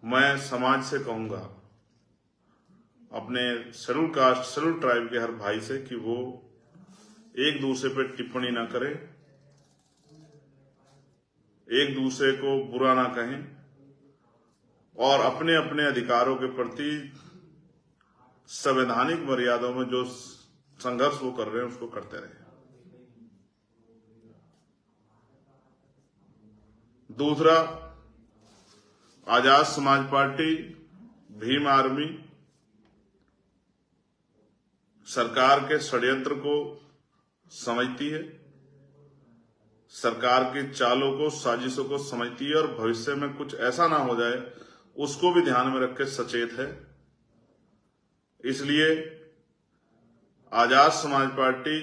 मैं समाज से कहूंगा, अपने शेड्यूल कास्ट शेड्यूल ट्राइब के हर भाई से, कि वो एक दूसरे पे टिप्पणी ना करें, एक दूसरे को बुरा ना कहें और अपने अपने अधिकारों के प्रति संवैधानिक मर्यादाओं में जो संघर्ष वो कर रहे हैं उसको करते रहे। दूसरा, आजाद समाज पार्टी, भीम आर्मी सरकार के षड्यंत्र को समझती है, सरकार की चालों को, साजिशों को समझती है और भविष्य में कुछ ऐसा ना हो जाए उसको भी ध्यान में रख के सचेत है। इसलिए आजाद समाज पार्टी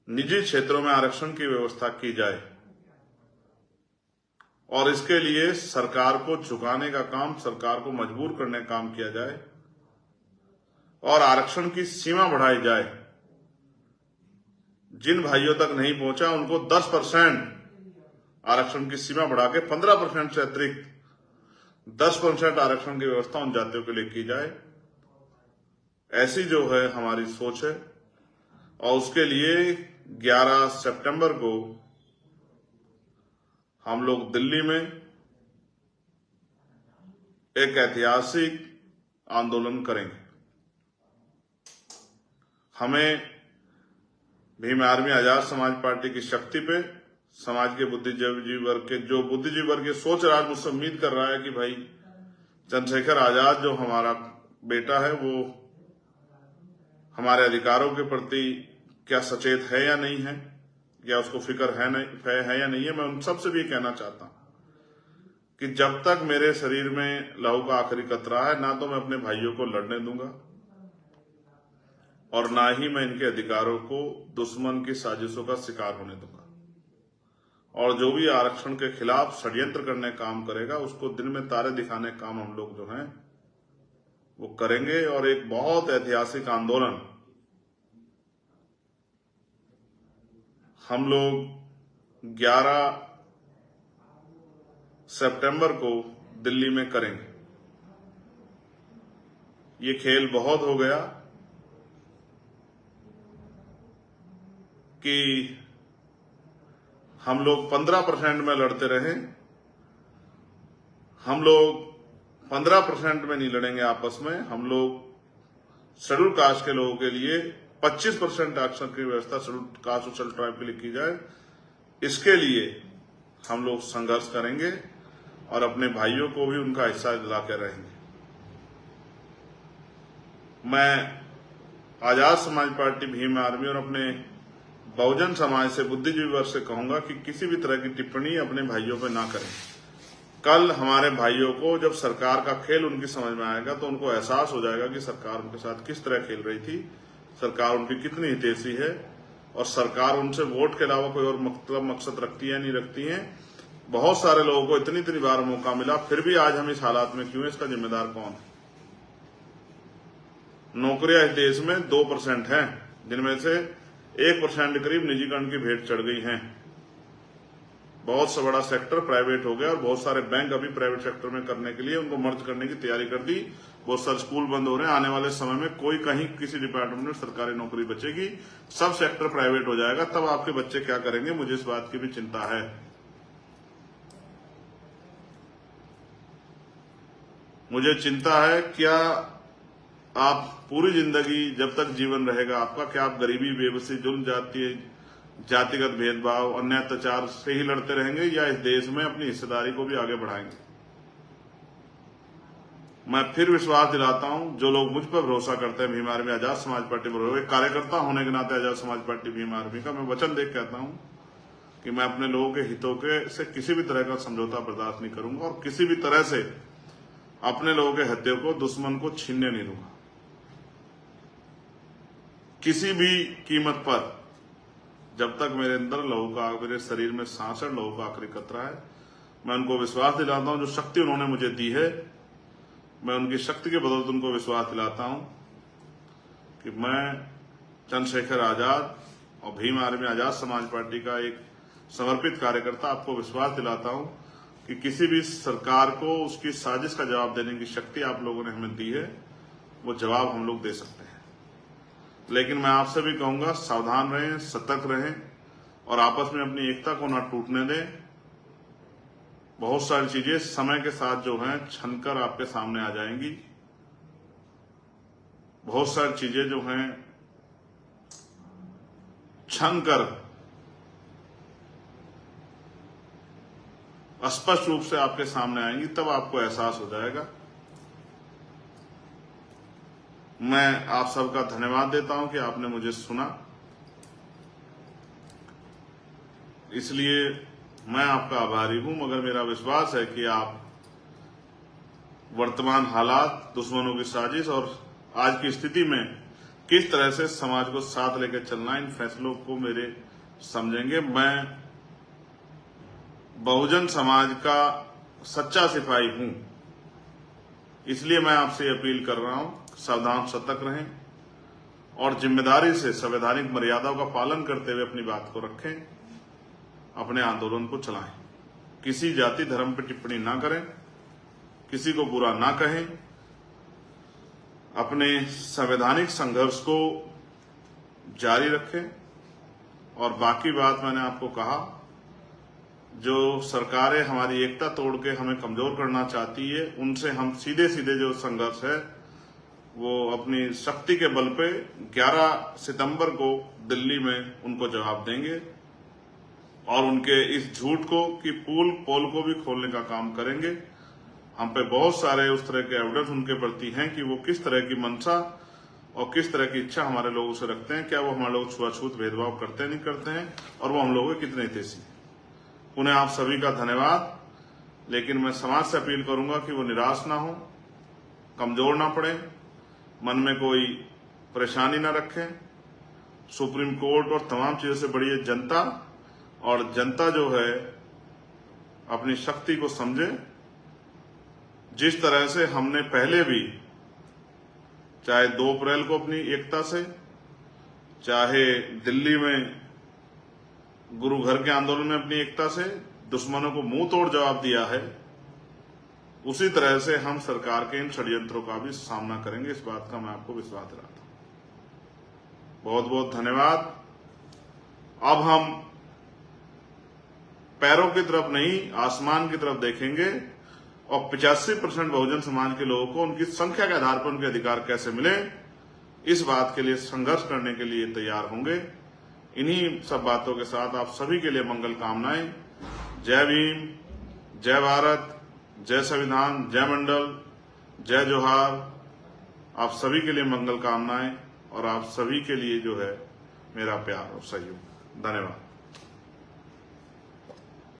निजी क्षेत्रों में आरक्षण की व्यवस्था की जाए और इसके लिए सरकार को झुकाने का काम, सरकार को मजबूर करने का काम किया जाए और आरक्षण की सीमा बढ़ाई जाए। जिन भाइयों तक नहीं पहुंचा उनको 10% आरक्षण की सीमा बढ़ा के 15% से अतिरिक्त 10% आरक्षण की व्यवस्था उन जातियों के लिए की जाए। ऐसी जो है हमारी सोच है और उसके लिए 11 सितंबर को हम लोग दिल्ली में एक ऐतिहासिक आंदोलन करेंगे। हमें भीम आर्मी आजाद समाज पार्टी की शक्ति पे समाज के बुद्धिजीवी वर्ग के, जो बुद्धिजीवी वर्ग की सोच रहा है, मुझसे उम्मीद कर रहा है कि भाई चंद्रशेखर आजाद जो हमारा बेटा है वो हमारे अधिकारों के प्रति क्या सचेत है या नहीं है, या उसको फिक्र है या नहीं है। मैं उन सबसे भी कहना चाहता हूं कि जब तक मेरे शरीर में लहू का आखिरी कतरा है, ना तो मैं अपने भाइयों को लड़ने दूंगा और ना ही मैं इनके अधिकारों को दुश्मन की साजिशों का शिकार होने दूंगा। और जो भी आरक्षण के खिलाफ षड्यंत्र करने का काम करेगा उसको दिन में तारे दिखाने का काम हम लोग जो हैं वो करेंगे और एक बहुत ऐतिहासिक आंदोलन हम लोग 11 सितंबर को दिल्ली में करेंगे। ये खेल बहुत हो गया कि हम लोग 15% में लड़ते रहे। हम लोग 15% में नहीं लड़ेंगे आपस में। हम लोग शेड्यूल कास्ट के लोगों के लिए 25% आरक्षण की व्यवस्था शेड्यूल कास्ट और शेड्यूल ट्राइब के लिए की जाए। इसके लिए हम लोग संघर्ष करेंगे और अपने भाइयों को भी उनका हिस्सा दिला के रहेंगे। मैं आजाद समाज पार्टी, भीम आर्मी और अपने बहुजन समाज से, बुद्धिजीवी वर्ग से कहूंगा कि किसी भी तरह की टिप्पणी अपने भाइयों पर ना करें। कल हमारे भाइयों को जब सरकार का खेल उनकी समझ में आएगा तो उनको एहसास हो जाएगा कि सरकार उनके साथ किस तरह खेल रही थी, सरकार उनकी कितनी हितैषी है और सरकार उनसे वोट के अलावा कोई और मकसद रखती है नहीं रखती है। बहुत सारे लोगों को इतनी बार मौका मिला, फिर भी आज हम इस हालात में क्यों, इसका जिम्मेदार कौन है? नौकरियां इस देश में 2% हैं, जिनमें से 1% करीब निजीकरण की भेंट चढ़ गई हैं। बहुत सा बड़ा सेक्टर प्राइवेट हो गया और बहुत सारे बैंक अभी प्राइवेट सेक्टर में करने के लिए उनको मर्ज करने की तैयारी कर दी। बहुत सारे स्कूल बंद हो रहे हैं। आने वाले समय में कोई कहीं किसी डिपार्टमेंट में सरकारी नौकरी बचेगी, सब सेक्टर प्राइवेट हो जाएगा। तब आपके बच्चे क्या करेंगे, मुझे इस बात की भी चिंता है। मुझे चिंता है, क्या आप पूरी जिंदगी जब तक जीवन रहेगा आपका, क्या आप गरीबी, बेबसी, जुल्म, जातिगत भेदभाव, अन्य अत्याचार से ही लड़ते रहेंगे या इस देश में अपनी हिस्सेदारी को भी आगे बढ़ाएंगे? मैं फिर विश्वास दिलाता हूं, जो लोग मुझ पर भरोसा करते हैं, भीम आर्मी आजाद समाज पार्टी पर, एक कार्यकर्ता होने के नाते आजाद समाज पार्टी भीम आर्मी का मैं वचन देकर कहता हूं कि मैं अपने लोगों के हितों के से किसी भी तरह का समझौता बर्दाश्त नहीं करूंगा और किसी भी तरह से अपने लोगों के हितों को दुश्मन को छीनने नहीं दूंगा। किसी भी कीमत पर, जब तक मेरे अंदर लहू का, मेरे शरीर में सांस है, लहू का आखिरी कतरा है, मैं उनको विश्वास दिलाता हूं, जो शक्ति उन्होंने मुझे दी है, मैं उनकी शक्ति के बदौलत उनको विश्वास दिलाता हूं कि मैं चंद्रशेखर आजाद और भीम आर्मी आजाद समाज पार्टी का एक समर्पित कार्यकर्ता आपको विश्वास दिलाता हूं कि किसी भी सरकार को उसकी साजिश का जवाब देने की शक्ति आप लोगों ने हमें दी है, वो जवाब हम लोग दे सकते हैं। लेकिन मैं आपसे भी कहूंगा, सावधान रहें, सतर्क रहें और आपस में अपनी एकता को ना टूटने दें। बहुत सारी चीजें समय के साथ जो हैं छनकर आपके सामने आ जाएंगी। बहुत सारी चीजें जो हैं छनकर स्पष्ट रूप से आपके सामने आएंगी, तब आपको एहसास हो जाएगा। मैं आप सबका धन्यवाद देता हूं कि आपने मुझे सुना। इसलिए मैं आपका आभारी हूं, मगर मेरा विश्वास है कि आप वर्तमान हालात, दुश्मनों की साजिश और आज की स्थिति में किस तरह से समाज को साथ लेकर चलना, इन फैसलों को मेरे समझेंगे। मैं बहुजन समाज का सच्चा सिपाही हूं, इसलिए मैं आपसे अपील कर रहा हूं, सावधान, सतर्क रहें और जिम्मेदारी से संवैधानिक मर्यादाओं का पालन करते हुए अपनी बात को रखें, अपने आंदोलन को चलाएं। किसी जाति धर्म पर टिप्पणी ना करें, किसी को बुरा ना कहें, अपने संवैधानिक संघर्ष को जारी रखें। और बाकी बात मैंने आपको कहा, जो सरकारें हमारी एकता तोड़ के हमें कमजोर करना चाहती है, उनसे हम सीधे सीधे जो संघर्ष है वो अपनी शक्ति के बल पे 11 सितंबर को दिल्ली में उनको जवाब देंगे और उनके इस झूठ को कि पोल को भी खोलने का काम करेंगे। हम पे बहुत सारे उस तरह के एविडेंस उनके प्रति हैं कि वो किस तरह की मंशा और किस तरह की इच्छा हमारे लोगों से रखते हैं, क्या वो हमारे लोग छुआछूत भेदभाव करते नहीं करते हैं, और वो हम लोगों के कितने हितैषी हैं। उन्हें आप सभी का धन्यवाद। लेकिन मैं समाज से अपील करूंगा कि वो निराश ना हो, कमजोर ना पड़े, मन में कोई परेशानी ना रखें। सुप्रीम कोर्ट और तमाम चीजों से बड़ी है जनता, और जनता जो है अपनी शक्ति को समझे। जिस तरह से हमने पहले भी, चाहे 2 अप्रैल को अपनी एकता से, चाहे दिल्ली में गुरु घर के आंदोलन में अपनी एकता से दुश्मनों को मुंह तोड़ जवाब दिया है, उसी तरह से हम सरकार के इन षड्यंत्रों का भी सामना करेंगे। इस बात का मैं आपको विश्वास दिलाता हूं। बहुत बहुत धन्यवाद। अब हम पैरों की तरफ नहीं, आसमान की तरफ देखेंगे और 85% बहुजन समाज के लोगों को उनकी संख्या के आधार पर उनके अधिकार कैसे मिले, इस बात के लिए संघर्ष करने के लिए तैयार होंगे। इन्हीं सब बातों के साथ आप सभी के लिए मंगल कामनाएं। जय भीम, जय भारत, जय संविधान, जय मंडल, जय जोहार। आप सभी के लिए मंगल कामनाएं और आप सभी के लिए जो है मेरा प्यार और सहयोग। धन्यवाद।